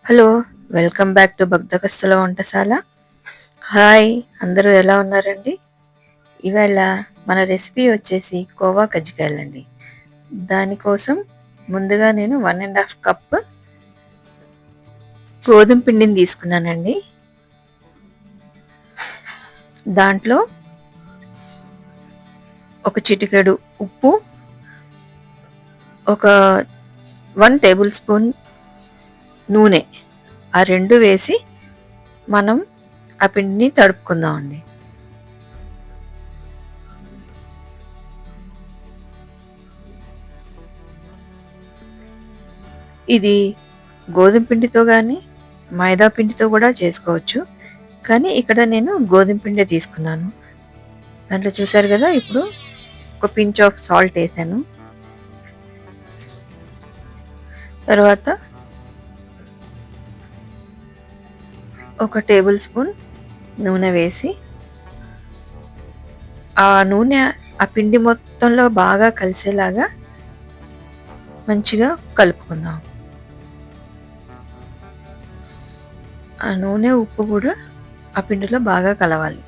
Hello! Welcome back to భక్తకస్తుల వంటశాల. Hi! అందరూ ఎలా ఉన్నారండి? ఇవాళ మన రెసిపీ వచ్చేసి కోవా కజ్జికాయలండి. దానికోసం ముందుగా నేను 1 ½ కప్ గోధుమ పిండిని తీసుకున్నానండి. దాంట్లో ఒక చిటికెడు ఉప్పు, ఒక 1 టేబుల్ స్పూన్ నూనె, ఆ 2 వేసి మనం ఆ పిండిని తడుపుకుందామండి. ఇది గోధుమ పిండితో గానీ, మైదా పిండితో కూడా చేసుకోవచ్చు. కానీ ఇక్కడ నేను గోధుమ పిండే తీసుకున్నాను. దాంట్లో చూసారు కదా, ఇప్పుడు ఒక పించ్ ఆఫ్ సాల్ట్ వేసాను. తర్వాత ఒక టేబుల్ స్పూన్ నూనె వేసి ఆ నూనె ఆ పిండి మొత్తంలో బాగా కలిసేలాగా మంచిగా కలుపుకుందాం. ఆ నూనె ఉప్పు కూడా ఆ పిండిలో బాగా కలవాలి.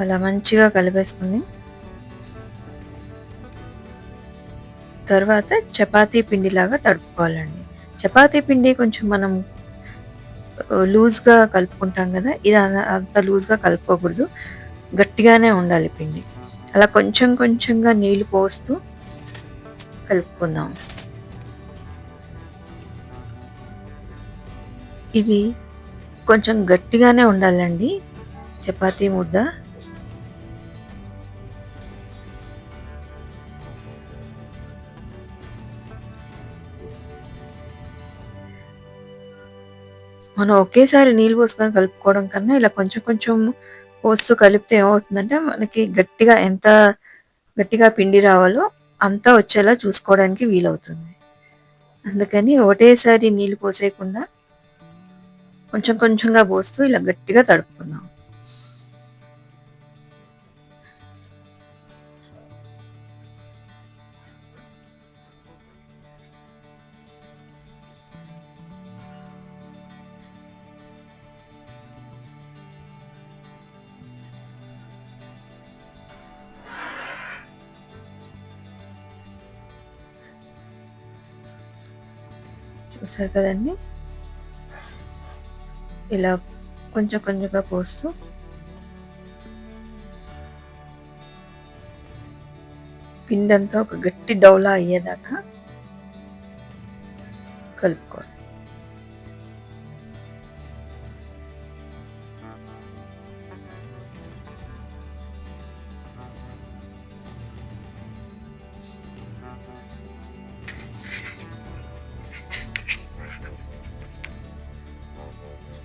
అలా మంచిగా కలిపేసుకుని తర్వాత చపాతీ పిండిలాగా తడుపుకోవాలండి. చపాతీ పిండి కొంచెం మనం లూజ్గా కలుపుకుంటాం కదా, ఇది అంత లూజ్గా కలుపుకోకూడదు, గట్టిగానే ఉండాలి పిండి. అలా కొంచెం కొంచెంగా నీళ్లు పోస్తూ కలుపుకుందాం. ఇది కొంచెం గట్టిగానే ఉండాలండి చపాతీ ముద్ద. మనం ఒకేసారి నీళ్ళు పోసుకొని కలుపుకోవడం కన్నా ఇలా కొంచెం కొంచెం పోస్తూ కలిపితే ఏమవుతుందంటే, మనకి గట్టిగా ఎంత గట్టిగా పిండి రావాలో అంతా వచ్చేలా చూసుకోవడానికి వీలవుతుంది. అందుకని ఒకటేసారి నీళ్ళు పోసేయకుండా కొంచెం కొంచెంగా పోస్తూ ఇలా గట్టిగా తడుపుకుందాం. చూసారు కదండి, ఇలా కొంచెం కొంచెంగా పోస్తూ పిండంతా ఒక గట్టి డౌలా అయ్యేదాకా కలుపుకోవాలి.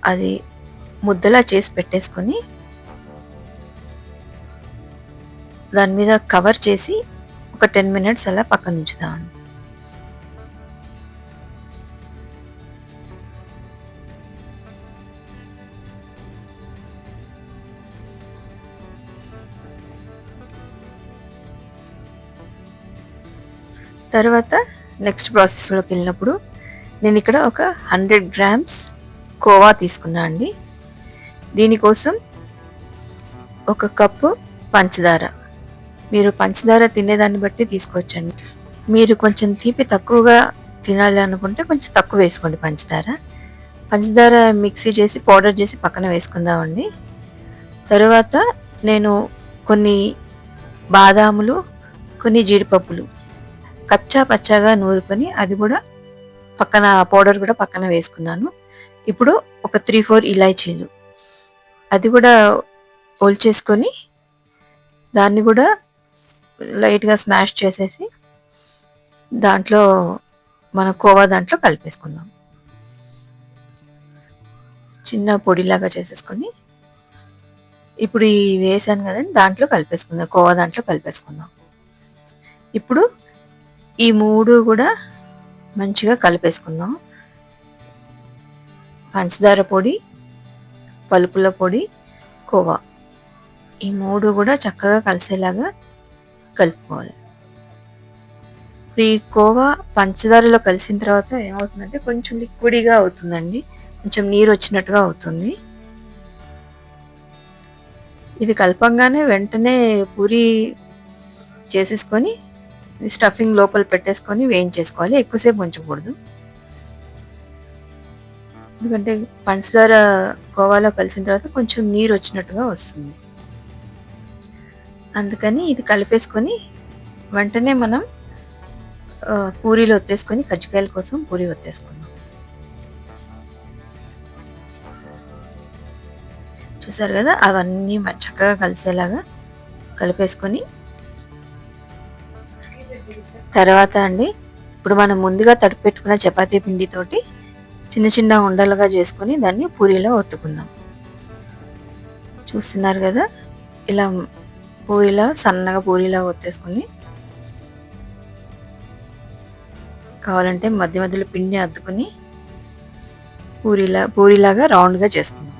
అది ముద్దలా చేసి పెట్టేసుకొని దాని మీద కవర్ చేసి ఒక 10 మినిట్స్ అలా పక్కన ఉంచుదామండి. తర్వాత నెక్స్ట్ ప్రాసెస్లోకి వెళ్ళినప్పుడు నేను ఇక్కడ ఒక 100 గ్రామ్స్ కోవా తీసుకున్నా అండి. దీనికోసం ఒక కప్పు పంచదార. మీరు పంచదార తినేదాన్ని బట్టి తీసుకోవచ్చండి. మీరు కొంచెం తీపి తక్కువగా తినాలి అనుకుంటే కొంచెం తక్కువ వేసుకోండి పంచదార. పంచదార మిక్సీ చేసి పౌడర్ చేసి పక్కన వేసుకుందామండి. తర్వాత నేను కొన్ని బాదాములు, కొన్ని జీడిపప్పులు కచ్చా పచ్చాగా నూరుకొని అది కూడా పక్కన పౌడర్ కూడా పక్కన వేసుకున్నాను. ఇప్పుడు ఒక 3-4 ఇలాచీలు అది కూడా ఒలిచేసుకొని దాన్ని కూడా లైట్గా స్మాష్ చేసేసి దాంట్లో మన కోవా దాంట్లో కలిపేసుకుందాం. చిన్న పొడిలాగా చేసేసుకొని ఇప్పుడు ఈ వేసాను కదండి, దాంట్లో కలిపేసుకుందాం, కోవా దాంట్లో కలిపేసుకుందాం. ఇప్పుడు ఈ 3 కూడా మంచిగా కలిపేసుకుందాం. పంచదార పొడి, పలుకుల పొడి, కోవా, ఈ 3 కూడా చక్కగా కలిసేలాగా కలుపుకోవాలి. ఈ కోవా పంచదారలో కలిసిన తర్వాత ఏమవుతుందంటే కొంచెం లిక్విడ్‌గా అవుతుందండి. కొంచెం నీరొచ్చినట్టుగా అవుతుంది. ఇది కలపంగానే వెంటనే పూరి చేసేసుకొని స్టఫింగ్ లోపల పెట్టేసుకొని వేయించేసుకోవాలి. ఎక్కువ సేపు ఉంచకూడదు. ఎందుకంటే పంచదార కోవాలో కలిసిన తర్వాత కొంచెం నీరొచ్చినట్టుగా వస్తుంది. అందుకని ఇది కలిపేసుకొని వెంటనే మనం పూరీలు ఒత్తేసుకొని కజ్జికాయల కోసం పూరి ఒత్తేసుకుందాం. చూసారు కదా! అవన్నీ చక్కగా కలిసేలాగా కలిపేసుకొని తర్వాత అండి ఇప్పుడు మనం ముందుగా తడిపెట్టుకున్న చపాతీ పిండితోటి చిన్న చిన్న ఉండలుగా చేసుకొని దాన్ని పూరీలో ఒత్తుకుందాం. చూస్తున్నారు కదా! ఇలా పూరిలా సన్నగా పూరిలా ఒత్తేసుకొని కావాలంటే మధ్య మధ్యలో పిండి అద్దుకొని పూరిలాగా రౌండ్‌గా చేసుకుందాం.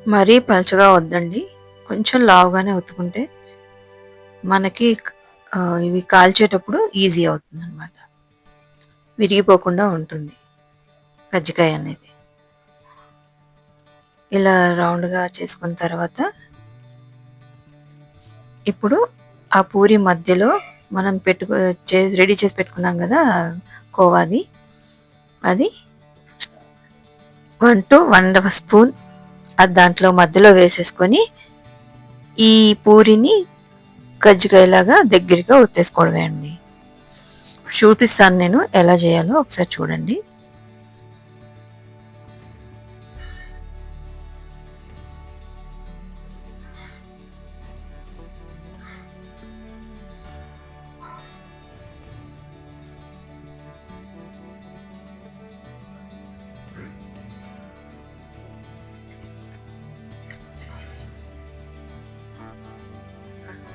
మరీ పలుచగా వద్దండి. కొంచెం లావుగానే ఒత్తుకుంటే మనకి ఇవి కాల్చేటప్పుడు ఈజీ అవుతుందనమాట. విరిగిపోకుండా ఉంటుంది కజ్జికాయ అనేది. ఇలా రౌండ్‌గా చేసుకున్న తర్వాత ఇప్పుడు ఆ పూరి మధ్యలో మనం రెడీ చేసి పెట్టుకున్నాం కదా కోవాది. అది 1 to 1½ స్పూన్ అది దాంట్లో మధ్యలో వేసేసుకొని ఈ పూరిని కజ్జికాయలాగా దగ్గరగా ఒత్తేసుకోవడమే అండి. చూపిస్తాను నేను ఎలా చేయాలో ఒకసారి చూడండి.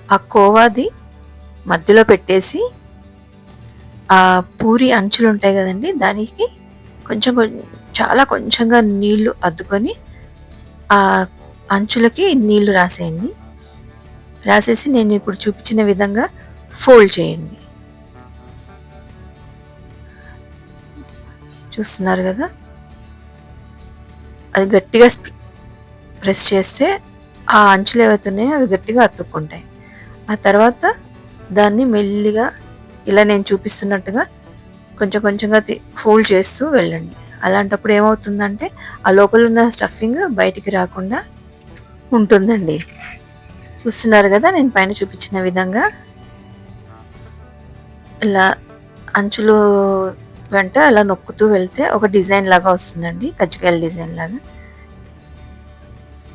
ఆ కోవాది మధ్యలో పెట్టేసి ఆ పూరి అంచులు ఉంటాయి కదండి దానికి కొంచెం చాలా కొంచెంగా నీళ్లు అద్దుకొని ఆ అంచులకి నీళ్లు రాసేయండి. రాసేసి నేను ఇప్పుడు చూపించిన విధంగా ఫోల్డ్ చేయండి. చూస్తున్నారు కదా! అది గట్టిగా ప్రెస్ చేస్తే ఆ అంచులు ఏవైతున్నాయో అవి గట్టిగా అతుక్కుంటాయి. ఆ తర్వాత దాన్ని మెల్లిగా ఇలా నేను చూపిస్తున్నట్టుగా కొంచెం కొంచెంగా ఫోల్డ్ చేస్తూ వెళ్ళండి. అలాంటప్పుడు ఏమవుతుందంటే ఆ లోపల ఉన్న స్టఫింగ్ బయటికి రాకుండా ఉంటుందండి. చూస్తున్నారు కదా నేను పైన చూపించిన విధంగా ఇలా అంచులు వెంట అలా నొక్కుతూ వెళ్తే ఒక డిజైన్ లాగా వస్తుందండి. కజ్జికాయల డిజైన్ లాగా.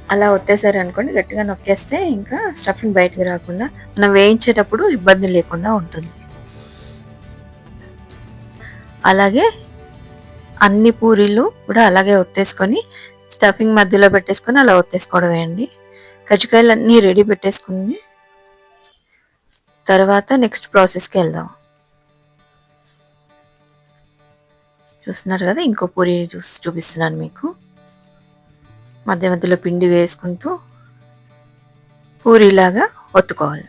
అలా ఒత్తేసారు అనుకోండి గట్టిగా నొక్కేస్తే ఇంకా స్టఫింగ్ బయటికి రాకుండా మనం వేయించేటప్పుడు ఇబ్బంది లేకుండా ఉంటుంది. అలాగే అన్ని పూరీలు కూడా అలాగే ఒత్తేసుకొని స్టఫింగ్ మధ్యలో పెట్టేసుకొని అలా ఒత్తేసుకోవడమే అండి. కజ్జికాయలు అన్నీ రెడీ పెట్టేసుకుని తర్వాత నెక్స్ట్ ప్రాసెస్కి వెళ్దాం. చూస్తున్నారు కదా ఇంకో పూరి చూపిస్తున్నాను మీకు. మధ్య మధ్యలో పిండి వేసుకుంటూ పూరిలాగా ఒత్తుకోవాలి.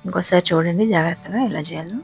ఇంకోసారి చూడండి జాగ్రత్తగా ఎలా చేయాలో.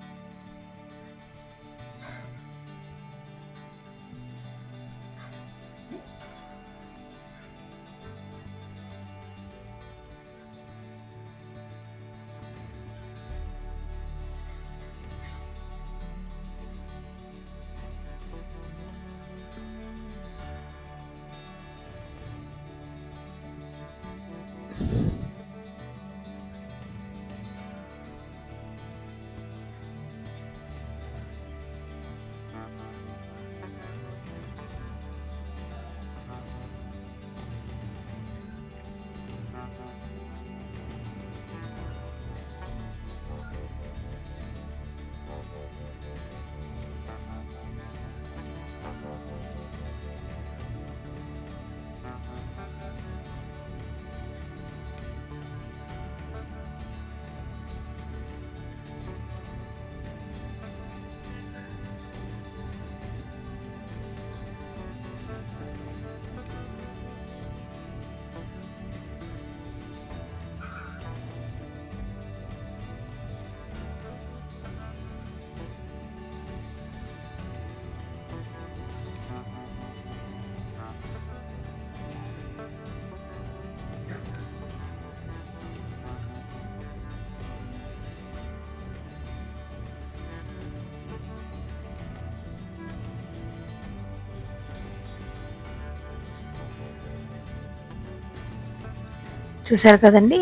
చూసారు కదండీ!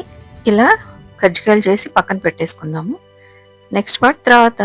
ఇలా కజ్జికాయలు చేసి పక్కన పెట్టేసుకుందాము. నెక్స్ట్ పార్ట్ తర్వాత